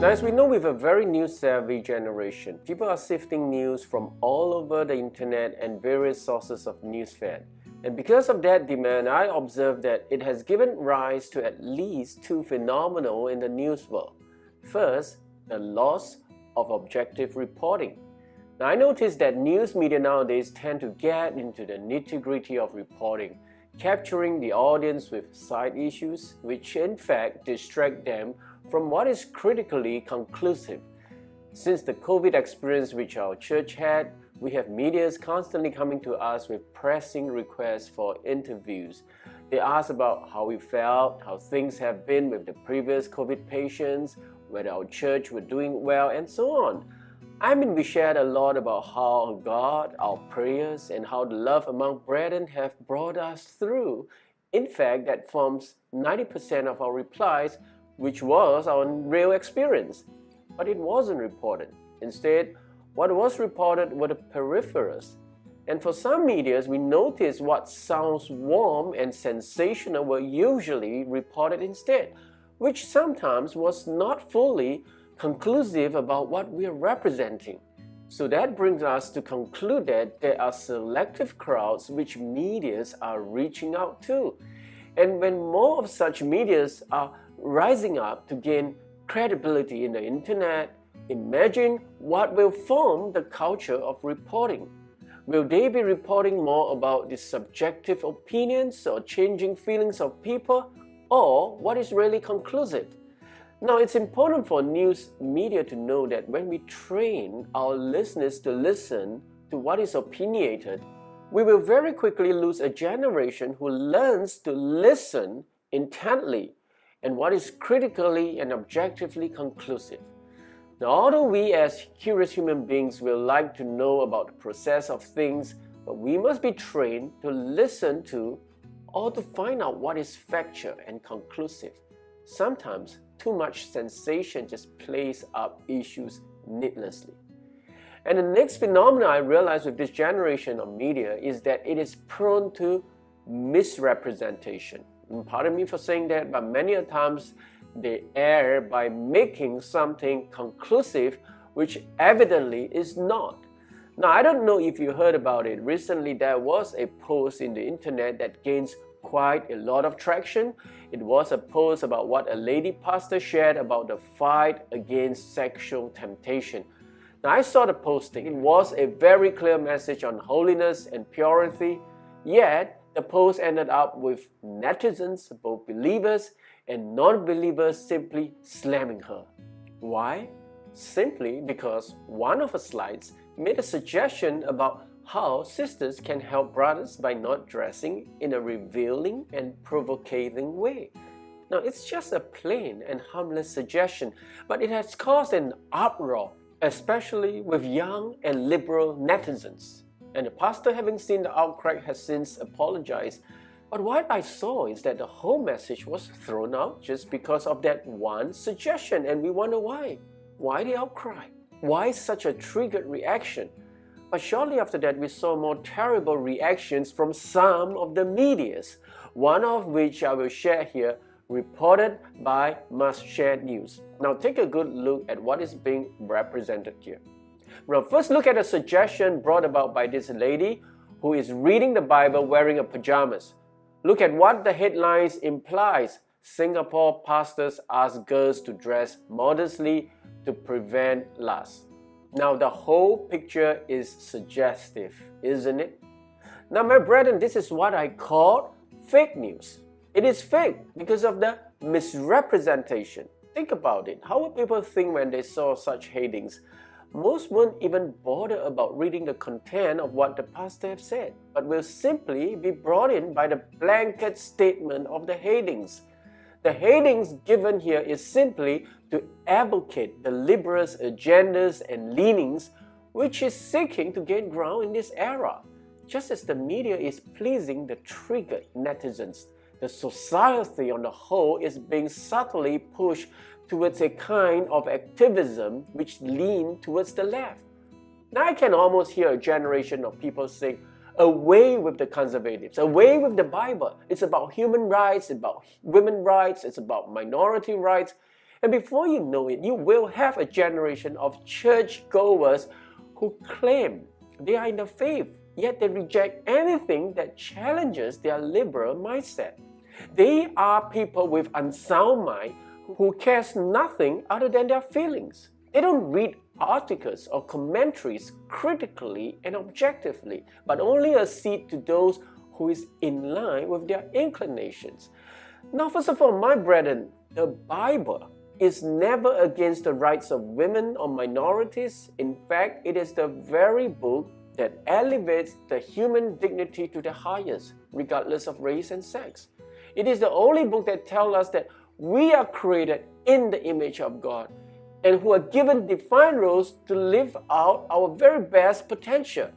Now, as we know, with a very news-savvy generation, people are sifting news from all over the internet and various sources of news fed. And because of that demand, I observed that it has given rise to at least two phenomena in the news world. First, the loss of objective reporting. Now, I noticed that news media nowadays tend to get into the nitty-gritty of reporting, capturing the audience with side issues, which in fact distract them from what is critically conclusive. Since the COVID experience which our church had, we have medias constantly coming to us with pressing requests for interviews. They ask about how we felt, how things have been with the previous COVID patients, whether our church were doing well, and so on. We shared a lot about how God, our prayers, and how the love among brethren have brought us through. In fact, that forms 90% of our replies, which was our real experience. But it wasn't reported. Instead, what was reported were the peripherals. And for some medias, we noticed what sounds warm and sensational were usually reported instead, which sometimes was not fully conclusive about what we are representing. So that brings us to conclude that there are selective crowds which medias are reaching out to. And when more of such medias are rising up to gain credibility in the internet, imagine what will form the culture of reporting. Will they be reporting more about the subjective opinions or changing feelings of people, or what is really conclusive? Now, it's important for news media to know that when we train our listeners to listen to what is opinionated, we will very quickly lose a generation who learns to listen intently and what is critically and objectively conclusive. Now, although we as curious human beings will like to know about the process of things, but we must be trained to listen to or to find out what is factual and conclusive. Sometimes too much sensation just plays up issues needlessly. And the next phenomenon I realized with this generation of media is that it is prone to misrepresentation. And pardon me for saying that, but many a times they err by making something conclusive which evidently is not. Now, I don't know if you heard about it. Recently, there was a post in the internet that gains quite a lot of traction. It was a post about what a lady pastor shared about the fight against sexual temptation. Now, I saw the posting. It was a very clear message on holiness and purity, yet the post ended up with netizens, both believers and non-believers, simply slamming her. Why? Simply because one of her slides made a suggestion about how sisters can help brothers by not dressing in a revealing and provoking way. Now, it's just a plain and harmless suggestion, but it has caused an uproar, especially with young and liberal netizens. And the pastor, having seen the outcry, has since apologized. But what I saw is that the whole message was thrown out just because of that one suggestion, and we wonder why. Why the outcry? Why such a triggered reaction? But shortly after that, we saw more terrible reactions from some of the medias, one of which I will share here, reported by Must Share News. Now, take a good look at what is being represented here. Now, first look at a suggestion brought about by this lady who is reading the Bible wearing a pajamas. Look at what the headlines implies. Singapore pastors ask girls to dress modestly to prevent lust. Now, the whole picture is suggestive, isn't it? Now, my brethren, this is what I call fake news. It is fake because of the misrepresentation. Think about it. How would people think when they saw such headings? Most won't even bother about reading the content of what the pastor has said, but will simply be brought in by the blanket statement of the headings. The headings given here is simply to advocate the liberals' agendas and leanings, which is seeking to gain ground in this era. Just as the media is pleasing the triggered netizens, the society on the whole is being subtly pushed towards a kind of activism which lean towards the left. Now I can almost hear a generation of people saying, away with the conservatives, away with the Bible. It's about human rights, it's about women's rights, it's about minority rights. And before you know it, you will have a generation of churchgoers who claim they are in the faith, yet they reject anything that challenges their liberal mindset. They are people with unsound mind who cares nothing other than their feelings. They don't read articles or commentaries critically and objectively, but only accede to those who is in line with their inclinations. Now, first of all, my brethren, the Bible is never against the rights of women or minorities. In fact, it is the very book that elevates the human dignity to the highest, regardless of race and sex. It is the only book that tells us that we are created in the image of God and who are given defined roles to live out our very best potential.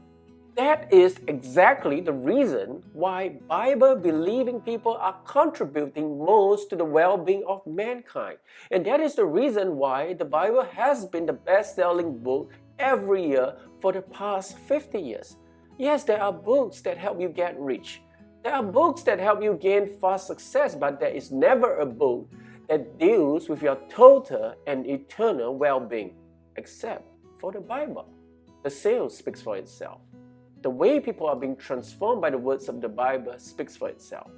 That is exactly the reason why Bible-believing people are contributing most to the well-being of mankind. And that is the reason why the Bible has been the best-selling book every year for the past 50 years. Yes, there are books that help you get rich. There are books that help you gain fast success, but there is never a book that deals with your total and eternal well-being, except for the Bible. The sales speaks for itself. The way people are being transformed by the words of the Bible speaks for itself.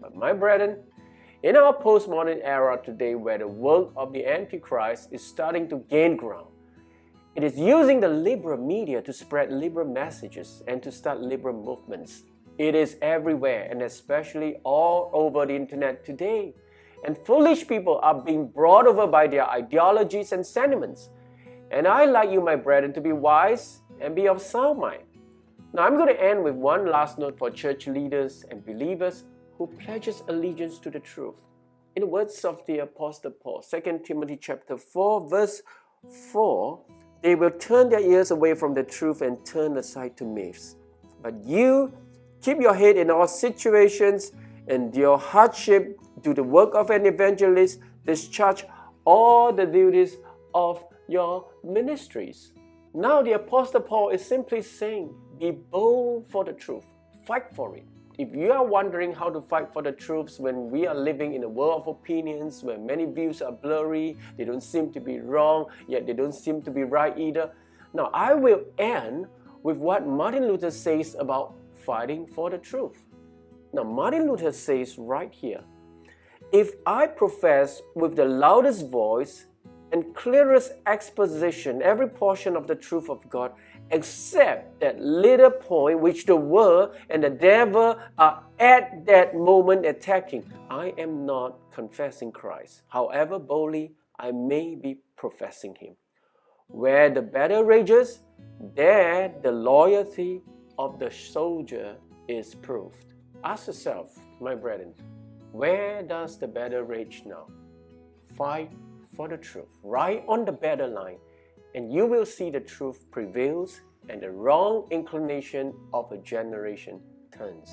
But my brethren, in our postmodern era today where the work of the Antichrist is starting to gain ground, it is using the liberal media to spread liberal messages and to start liberal movements. It is everywhere and especially all over the internet today. And foolish people are being brought over by their ideologies and sentiments. And I like you, my brethren, to be wise and be of sound mind. Now I'm going to end with one last note for church leaders and believers who pledges allegiance to the truth. In the words of the Apostle Paul, 2 Timothy chapter 4, verse 4, they will turn their ears away from the truth and turn aside to myths. But you keep your head in all situations, endure hardship, do the work of an evangelist, discharge all the duties of your ministries. Now the Apostle Paul is simply saying, be bold for the truth. Fight for it. If you are wondering how to fight for the truths when we are living in a world of opinions, where many views are blurry, they don't seem to be wrong, yet they don't seem to be right either. Now I will end with what Martin Luther says about fighting for the truth. Now Martin Luther says right here, if I profess with the loudest voice and clearest exposition every portion of the truth of God, except that little point which the world and the devil are at that moment attacking, I am not confessing Christ, however boldly I may be professing Him. Where the battle rages, there the loyalty of the soldier is proved. Ask yourself, my brethren, where does the battle rage now? Fight for the truth, right on the battle line, and you will see the truth prevails and the wrong inclination of a generation turns.